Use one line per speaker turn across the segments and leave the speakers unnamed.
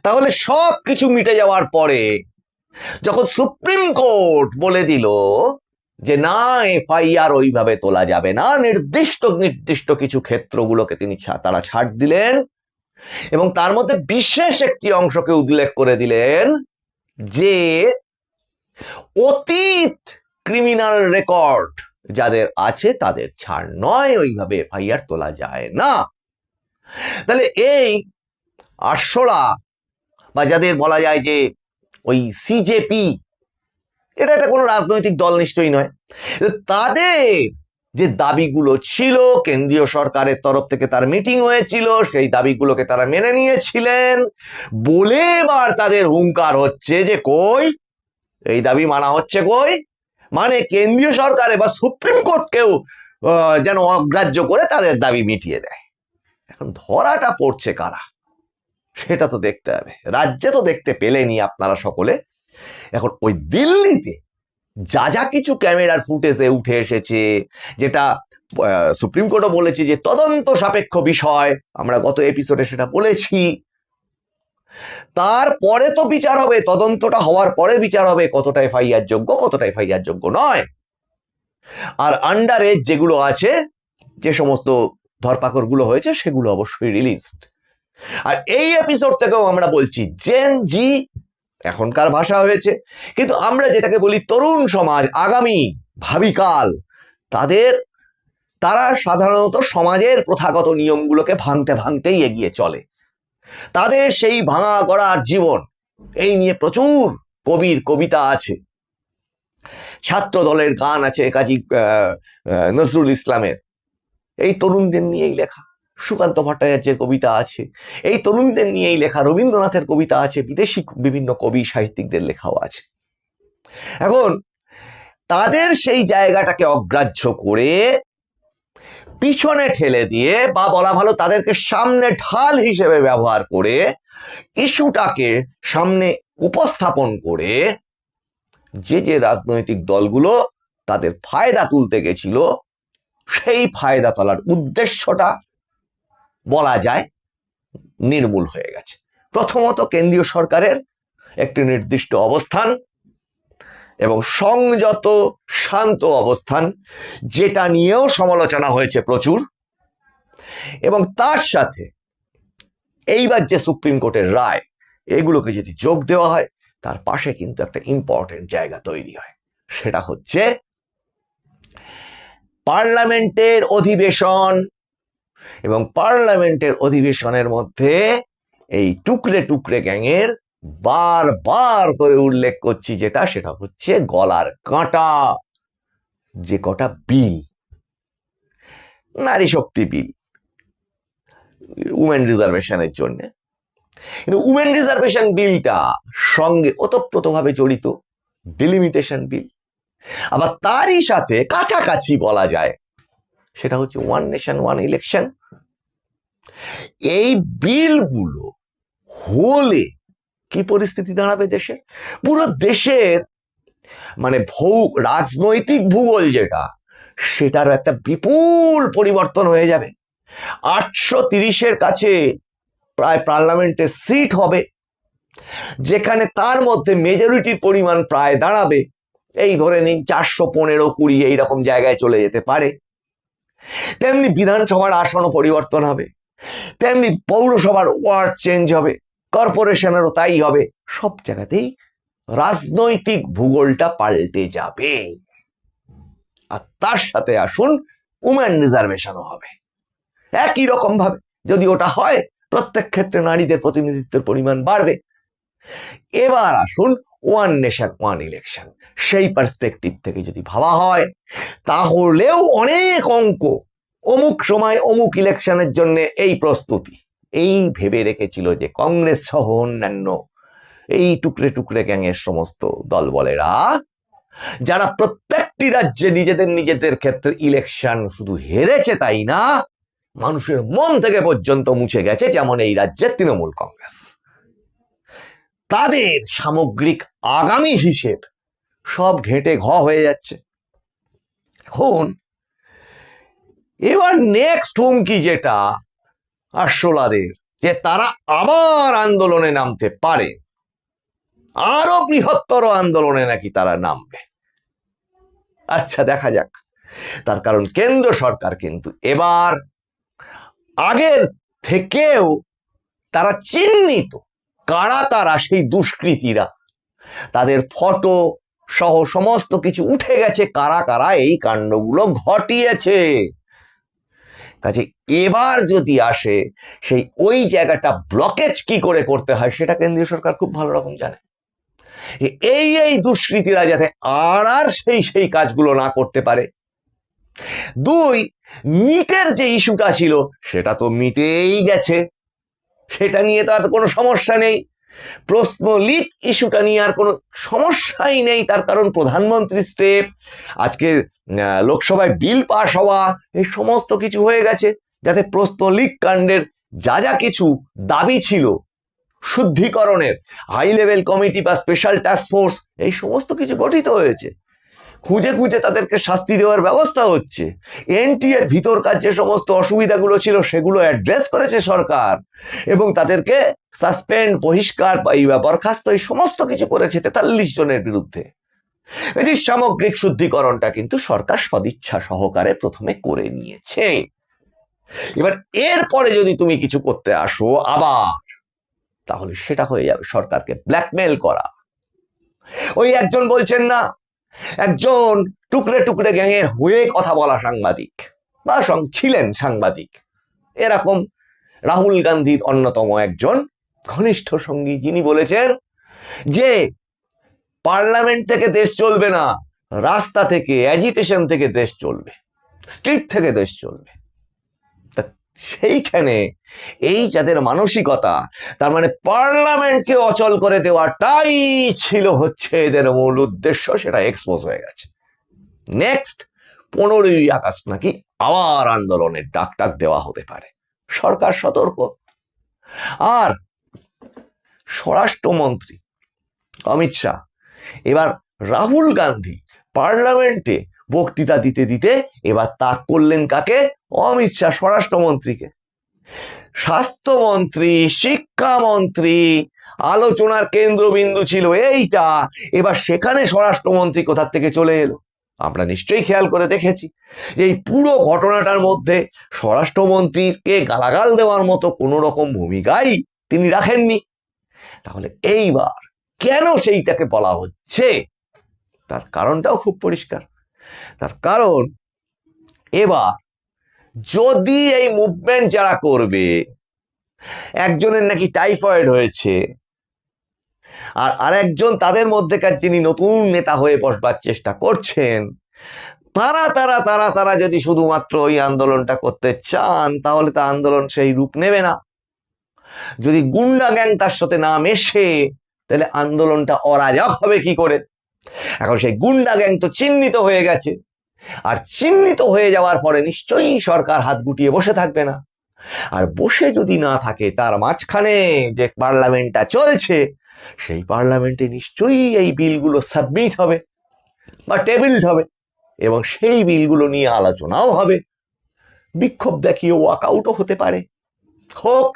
তাহলে সব কিছু মিটে যাওয়ার পরে যখন সুপ্রিম কোর্ট বলে দিল যে না, এফআইআর ওইভাবে তোলা যাবে না, নির্দিষ্ট নির্দিষ্ট কিছু ক্ষেত্রগুলোকে তারা ছাড় দিলেন এবং তার মধ্যে বিশেষ একটি অংশকে উল্লেখ করে দিলেন যে অতীত ক্রিমিনাল রেকর্ড যাদের আছে তাদের ছাড় নয়, ওইভাবে এফআইআর তোলা যায় না। তাহলে এই আরশোলা বা যাদের বলা যায় যে ওই সিজেপি, এটা কোনো রাজনৈতিক দল নিশ্চয়ই নয়, তাদের যে দাবিগুলো ছিল কেন্দ্রীয় সরকারের তরফ থেকে তার মিটিং হয়েছিল, সেই দাবিগুলোকে তারা মেনে নিয়েছিলেন বলে এবার তাদের হুঙ্কার হচ্ছে যে কই এই দাবি মানা হচ্ছে কই, মানে কেন্দ্রীয় সরকারে বা সুপ্রিম কোর্টকেও যেন অগ্রাহ্য করে তাদের দাবি মিটিয়ে দেয়। এখন ধরাটা পড়ছে কারা সেটা তো দেখতে হবে। রাজ্যে তো দেখতে পেলেনি আপনারা সকলে। এখন ওই দিল্লিতে যা যা কিছু ক্যামেরার ফুটেজে উঠে এসেছে, যেটা সুপ্রিম কোর্টও বলেছে যে তদন্ত সাপেক্ষ বিষয়, আমরা গত এপিসোডে সেটা বলেছি, তারপরে তো বিচার হবে, তদন্তটা হওয়ার পরে বিচার হবে কতটা এফআইআর যোগ্য কতটা এফআইআর যোগ্য নয়। আর আন্ডারে যেগুলো আছে, যে সমস্ত ধরপাকড় গুলো হয়েছে সেগুলো অবশ্যই রিলিজড। আর এই এপিসোড থেকেও আমরা বলছি জেন জি এখনকার ভাষা হয়েছে, কিন্তু আমরা যেটাকে বলি তরুণ সমাজ, আগামী ভাবিকাল, তারা সাধারণত সমাজের প্রথাগত নিয়মগুলোকে ভাঙতে ভাঙতেই এগিয়ে চলে। তাদের সেই ভাঙা গড়ার জীবন, এই নিয়ে প্রচুর কবির কবিতা আছে, ছাত্র দলের গান আছে কাজী নজরুল ইসলামের, এই তরুণদের নিয়েই লেখা। সুকান্ত ভট্টাচার্যের কবিতা আছে, এই তরুণদের নিয়েই লেখা। রবীন্দ্রনাথের কবিতা আছে, বিদেশি বিভিন্ন কবি সাহিত্যিকদের লেখাও আছে। এখন তাদের সেই জায়গাটাকে অগ্রাহ্য করে পিছনে ঠেলে দিয়ে, বা বলা ভালো তাদেরকে সামনে ঢাল হিসেবে ব্যবহার করে, ইস্যুটাকে সামনে উপস্থাপন করে যে যে রাজনৈতিক দলগুলো তাদের ফায়দা তুলতে গেছিল, সেই ফায়দা তোলার উদ্দেশ্যটা বলা যায় নির্মূল হয়ে গেছে। প্রথমত কেন্দ্রীয় সরকারের একটি নির্দিষ্ট অবস্থান এবং সংযত শান্ত অবস্থান, যেটা নিয়েও সমালোচনা হয়েছে প্রচুর, এবং তার সাথে এইবার যে সুপ্রিম কোর্টের রায়, এগুলোকে যদি যোগ দেওয়া হয়, তার পাশে কিন্তু একটা ইম্পর্টেন্ট জায়গা তৈরি হয়। সেটা হচ্ছে পার্লামেন্টের অধিবেশন, এবং পার্লামেন্টের অধিবেশনের মধ্যে এই টুকরে টুকরে গ্যাংয়ের বারবার করে উল্লেখ করছি যেটা, সেটা হচ্ছে গলার কাঁটা যে কটা বিল, নারী শক্তি বিল, উমেন রিজার্ভেশনের জন্য, কিন্তু উমেন রিজার্ভেশন বিলটা সঙ্গে ওতপ্রোতভাবে জড়িত ডিলিমিটেশন বিল, আবার তারই সাথে কাছাকাছি বলা যায় সেটা হচ্ছে ওয়ান নেশন ওয়ান ইলেকশন। এই বিলগুলো হলে কি পরিস্থিতি দাঁড়াবে দেশে? পুরো দেশের মানে রাজনৈতিক ভূগোল যেটা, সেটারও একটা বিপুল পরিবর্তন হয়ে যাবে। 830-এর কাছে প্রায় পার্লামেন্টের সিট হবে, যেখানে তার মধ্যে মেজরিটির পরিমাণ প্রায় দাঁড়াবে এই ধরে নিন 415-20 এইরকম জায়গায় চলে যেতে পারে। তেমনি বিধানসভার আসনও পরিবর্তন হবে, তেমনি পৌরসভার ওয়ার্ড চেঞ্জ হবে, কর্পোরেশনেরও তাই হবে। সব জায়গাতেই রাজনৈতিক ভূগোলটা পাল্টে যাবে। আর তার সাথে আসুন উমেন রিজার্ভেশনও হবে একই রকম ভাবে। যদি ওটা হয়, প্রত্যেক ক্ষেত্রে নারীদের প্রতিনিধিত্বের পরিমাণ বাড়বে। এবার আসুন ওয়ান নেশন ওয়ান ইলেকশন, সেই পার্সপেক্টিভ থেকে যদি ভাবা হয়, তাহলেও অনেক অঙ্ক, অমুক সময় অমুক ইলেকশনের জন্য এই প্রস্তুতি, এই ভেবে রেখেছিল যে কংগ্রেস সহ অন্যান্য এই টুকরে টুকরে গ্যাংয়ের সমস্ত দলবলেরা, যারা প্রত্যেকটি রাজ্যে নিজেদের ক্ষেত্রে ইলেকশন শুধু হেরেছে তাই না, মানুষের মন থেকে পর্যন্ত মুছে গেছে, যেমন এই রাজ্যের তৃণমূল কংগ্রেস। তাদের সামগ্রিক আগামী হিসেব সব ঘেঁটে ঘ হয়ে যাচ্ছে। এখন এবার নেক্সট হুমকি যেটা আরশোলাদের, যে তারা আবার আন্দোলনে নামতে পারে, আরো বৃহত্তর আন্দোলনে নাকি তারা নামবে। আচ্ছা, দেখা যাক। তার কারণ কেন্দ্র সরকার কিন্তু এবার আগের থেকেও তারা চিহ্নিত কারা কারা সেই দুষ্কৃতীরা, তাদের ফটো সহ সমস্ত কিছু উঠে গেছে, কারা কারা এই কাণ্ডগুলো ঘটিয়েছে। কাজে এবার যদি আসে, সেই ওই জায়গাটা ব্লকেজ কি করে করতে হয় সেটা কেন্দ্রীয় সরকার খুব ভালো রকম জানে। এই দুষ্কৃতীরা যাতে আর সেই কাজগুলো না করতে পারে। দুই, নিটের যে ইস্যুটা ছিল সেটা তো মিটেই গেছে, সেটা নিয়ে তো আর কোনো সমস্যা নেই। প্রশ্ন লিক ইস্যুটা নিয়ে আর কোনো সমস্যাই নেই, তার কারণ প্রধানমন্ত্রী স্টেপ, আজকে লোকসভায় বিল পাশ হওয়া, এই সমস্ত কিছু হয়ে গেছে, যাতে প্রশ্ন লিক কাণ্ডের যা যা কিছু দাবি ছিল শুদ্ধিকরণের, হাই লেভেল কমিটি বা স্পেশাল টাস্ক ফোর্স, এই সমস্ত কিছু গঠিত হয়েছে। খুঁজে খুঁজে তাদেরকে শাস্তি দেওয়ার ব্যবস্থা হচ্ছে। এনটিএর ভিতরকার যে সমস্ত অসুবিধাগুলো ছিল সেগুলো অ্যাড্রেস করেছে সরকার, এবং তাদেরকে সাসপেন্ড, বহিষ্কার, বরখাস্ত, এই সমস্ত কিছু করেছে 43 জনের বিরুদ্ধে। এই সামগ্রিক শুদ্ধিকরণটা কিন্তু সরকার সদিচ্ছা সহকারে প্রথমে করে নিয়েছে। এবার এরপরে যদি তুমি কিছু করতে আসো আবার, তাহলে সেটা হয়ে যাবে সরকারকে ব্ল্যাকমেল করা। ওই একজন বলছেন না, একজন টুকরে টুকরে গ্যাংয়ের হয়ে কথা বলা সাংবাদিক বা ছিলেন সাংবাদিক, এরকম রাহুল গান্ধীর অন্যতম একজন ঘনিষ্ঠ সঙ্গী, যিনি বলেছেন যে পার্লামেন্ট থেকে দেশ চলবে না, রাস্তা থেকে, অ্যাজিটেশন থেকে দেশ চলবে, স্ট্রিট থেকে দেশ চলবে। সেইখানে এই যাদের মানসিকতা, তার মানে পার্লামেন্টকে অচল করে দেওয়াটাই ছিল হচ্ছে এদের মূল উদ্দেশ্য, সেটা এক্সপোজ হয়ে গেছে। নেক্সট 15ই আগস্ট নাকি আবার আন্দোলনের ডাক দেওয়া হতে পারে, সরকার সতর্ক। আর স্বরাষ্ট্রমন্ত্রী অমিত শাহ এবার রাহুল গান্ধী পার্লামেন্টে বক্তৃতা দিতে দিতে এবার তাক করলেন কাকে? অমিত শাহ, স্বরাষ্ট্রমন্ত্রীকে। স্বাস্থ্যমন্ত্রী, শিক্ষামন্ত্রী, আলোচনার কেন্দ্রবিন্দু ছিল এইটা, এবার সেখানে স্বরাষ্ট্রমন্ত্রী কোথা থেকে চলে এলো? আমরা নিশ্চয়ই খেয়াল করে দেখেছি যে এই পুরো ঘটনাটার মধ্যে স্বরাষ্ট্রমন্ত্রীকে গালাগাল দেওয়ার মতো কোনো রকম ভূমিকাই তিনি রাখেননি। তাহলে এইবার কেন সেইটাকে বলা হচ্ছে, তার কারণটাও খুব পরিষ্কার। তার কারণ এবার যদি এই মুভমেন্ট যারা করবে, একজনের নাকি টাইফয়েড হয়েছে, আর আরেকজন তাদের মধ্যেকার যিনি নতুন নেতা হয়ে বসবার চেষ্টা করছেন, তারা তারা তারা তারা যদি শুধুমাত্র ওই আন্দোলনটা করতে চান, তাহলে তা আন্দোলন সেই রূপ নেবে না। যদি গুন্ডা গ্যাং তার সাথে না মেশে, তাহলে আন্দোলনটা অরাজক হবে কি করে? এখন সেই গুন্ডা গ্যাং তো চিহ্নিত হয়ে গেছে, আর চিহ্নিত হয়ে যাওয়ার পরে নিশ্চয়ই সরকার হাত গুটিয়ে বসে থাকবে না। আর বসে যদি না থাকে, তার মাঝখানে যে পার্লামেন্টটা চলছে, সেই পার্লামেন্টে নিশ্চয়ই এই বিলগুলো সাবমিট হবে বা টেবিলড হবে, এবং সেই বিলগুলো নিয়ে আলোচনাও হবে, বিক্ষোভ দেখিয়ে ওয়াকআউটও হতে পারে, হোক।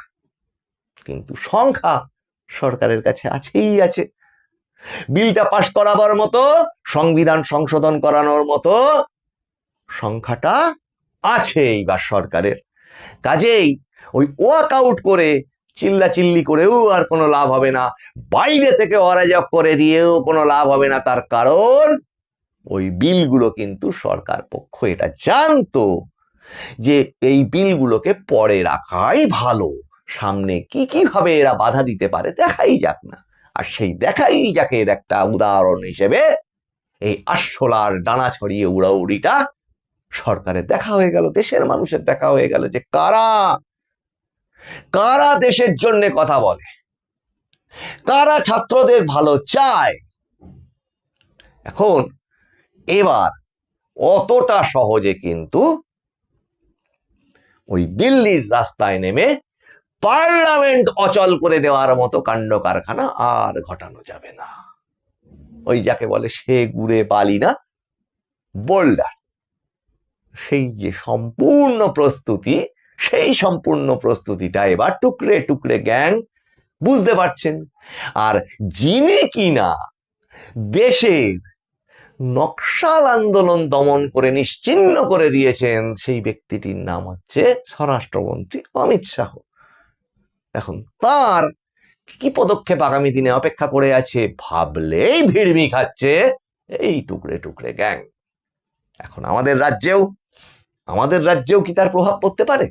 কিন্তু সংখ্যা সরকারের কাছে আছেই আছে। বিলটা পাশ করাবার মতো, সংবিধান সংশোধন করানোর মতো সংখ্যাটা আছে এইবার সরকারের। কাজেই ওই ওয়াকআউট করে চিল্লাচিল্লি করেও আর কোনো লাভ হবে না, বাইরে থেকে অরাজক করে দিয়েও কোনো লাভ হবে না। তার কারণ ওই বিলগুলো কিন্তু সরকার পক্ষ এটা জানতো যে এই বিলগুলোকে পরে রাখাই ভালো, সামনে কি কিভাবে এরা বাধা দিতে পারে দেখাই যাক না। আর সেই দেখাই যাকের একটা উদাহরণ হিসেবে এই আরশোলার ডানা ছড়িয়ে উড়াউড়িটা সরকারের দেখা হয়ে গেল, দেশের মানুষের দেখা হয়ে গেল যে কারা কারা দেশের জন্য কথা বলে, কারা ছাত্রদের ভালো চায়। এখন এবার অতটা সহজে কিন্তু ওই দিল্লির রাস্তায় নেমে পার্লামেন্ট অচল করে দেওয়ার মতো কাণ্ড কারখানা আর ঘটানো যাবে না। ওই যাকে বলে সে গুড়ে বালি না বোল্ডার, সেই যে সম্পূর্ণ প্রস্তুতি সেই সম্পূর্ণ প্রস্তুতিটা এবার টুকরে টুকরে গ্যাং বুঝতে পারছেন। আর যিনি কিনা দেশের নকশাল আন্দোলন দমন করে নিশ্চিহ্ন করে দিয়েছেন, সেই ব্যক্তিটির নাম হচ্ছে স্বরাষ্ট্রমন্ত্রী অমিত শাহ। এখন তার কি পদক্ষেপ আগামী দিনে অপেক্ষা করে আছে ভাবলেই ভিড়মি খাচ্ছে এই টুকরে টুকরে গ্যাং। এখন আমাদের রাজ্যেও কি তার প্রভাব পড়তে পারে?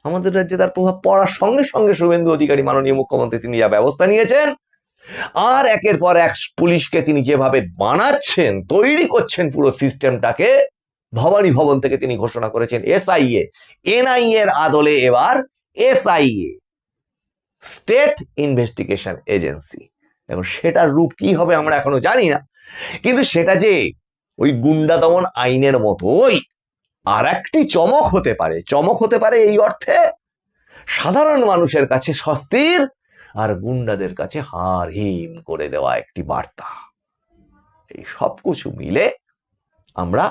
আমাদের রাজ্যে তার প্রভাব পড়ার সঙ্গে সঙ্গে শুভেন্দু অধিকারী মাননীয় মুখ্যমন্ত্রী তিনি যা ব্যবস্থা নিয়েছেন, আর একের পর এক পুলিশকে তিনি যেভাবে বানাচ্ছেন, তৈরি করছেন পুরো সিস্টেমটাকে, ভবানী ভবন থেকে তিনি ঘোষণা করেছেন এসআইএ, এনআইএ এর আদলে এবার এসআইএ, স্টেট ইনভেস্টিগেশন এজেন্সি। এবং সেটার রূপ কি হবে আমরা এখনো জানি না, কিন্তু সেটা যে ওই গুন্ডা দমন আইনের মতোই আর একটি চমক হতে পারে এই অর্থে সাধারণ মানুষের কাছে স্বস্তির আর গুন্ডাদের কাছে হার হিম করে দেওয়া একটি বার্তা। এই সবকিছু মিলে আমরা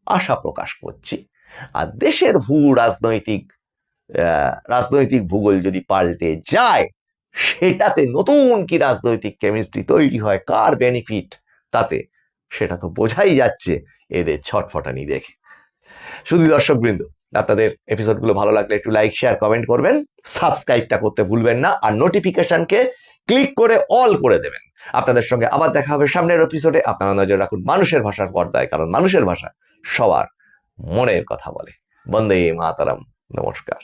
আশা প্রকাশ করছি। আর দেশের রাজনৈতিক ভূগোল যদি পাল্টে যায়, সেটাতে নতুন কি রাজনৈতিক কেমিস্ট্রি তৈরি হয়, কার বেনিফিট তাতে, সেটা তো বোঝাই যাচ্ছে এদের ছটফটানি দেখে। শুধু দর্শকবৃন্দ, আপনাদের এপিসোডগুলো ভালো লাগলে একটু লাইক, শেয়ার, কমেন্ট করবেন, সাবস্ক্রাইবটা করতে ভুলবেন না, আর নোটিফিকেশনকে ক্লিক করে অল করে দেবেন। আপনাদের সঙ্গে আবার দেখা হবে সামনের এপিসোডে। আপনারা নজর রাখুন মানুষের ভাষার পর্দায়, কারণ মানুষের ভাষা সবার মনের কথা বলে। বন্দে মাতরম। নমস্কার।